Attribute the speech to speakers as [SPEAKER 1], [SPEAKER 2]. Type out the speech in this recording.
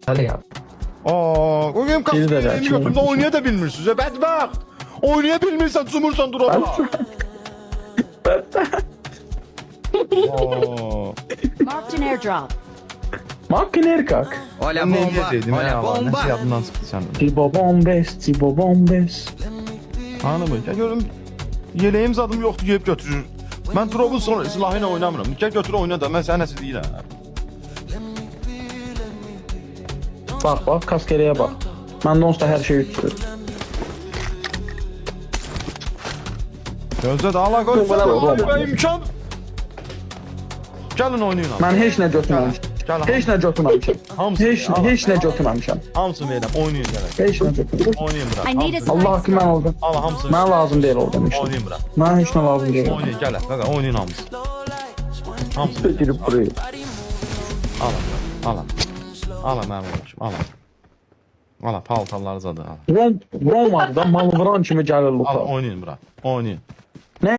[SPEAKER 1] Hadi ya.
[SPEAKER 2] O game
[SPEAKER 3] Biri de
[SPEAKER 2] kasını
[SPEAKER 3] gerçi.
[SPEAKER 2] götürde oynaya da bilmirsiniz. Ya bedbaxt. Oynayabilmirsən, sumursan durama.
[SPEAKER 4] Marked an airdrop.
[SPEAKER 3] Makiner kak.
[SPEAKER 5] Hola
[SPEAKER 2] Ne
[SPEAKER 5] bomba.
[SPEAKER 2] diyecektim
[SPEAKER 5] Hola
[SPEAKER 2] ya? Nasıl
[SPEAKER 5] bomba.
[SPEAKER 2] yadından çıktı sen?
[SPEAKER 3] Cibo bombes, cibo bombes.
[SPEAKER 2] Hanımı, ya görüm yeleğim zadım yoktu, yiyip götürür. Ben Trob'un sonra silahıyla oynamıram. Gel götür oyna da, ben sana nəsə deyirəm.
[SPEAKER 3] Bak kaskereye bak. Bende onsuz da her şey üçtür.
[SPEAKER 2] Gözde daha la koy.
[SPEAKER 3] Bana bak, bana bak.
[SPEAKER 2] İmkan. Gəlin oynayın abi.
[SPEAKER 3] Ben hiç ne götürmemişim.
[SPEAKER 2] Gəl.
[SPEAKER 3] Hiç ne götürmemişim.
[SPEAKER 2] Hamısı.
[SPEAKER 3] Hiç ne götürmemişim.
[SPEAKER 2] Hamısını verirəm, oynayın gəlin.
[SPEAKER 3] Hiç ne götürmemişim.
[SPEAKER 2] Oynayın bura.
[SPEAKER 4] I need a
[SPEAKER 2] hamısını.
[SPEAKER 3] Allah hakkı ben oldum.
[SPEAKER 2] Al hamısını.
[SPEAKER 3] Bana lazım değil oldum işte.
[SPEAKER 2] Oynayın bura.
[SPEAKER 3] Bana hiç ne lazım değil.
[SPEAKER 2] Oynayın gəl. Qaqa oynayın hamısı. Hamısını.
[SPEAKER 3] Girip buraya.
[SPEAKER 2] Al. Al mənim olmuşum. Al. Paltarları zadı al.
[SPEAKER 3] Roma'da mal vuran kimi gəlir
[SPEAKER 2] Al
[SPEAKER 3] Luka.
[SPEAKER 2] oynayın bura. Oynayın.
[SPEAKER 3] Ne?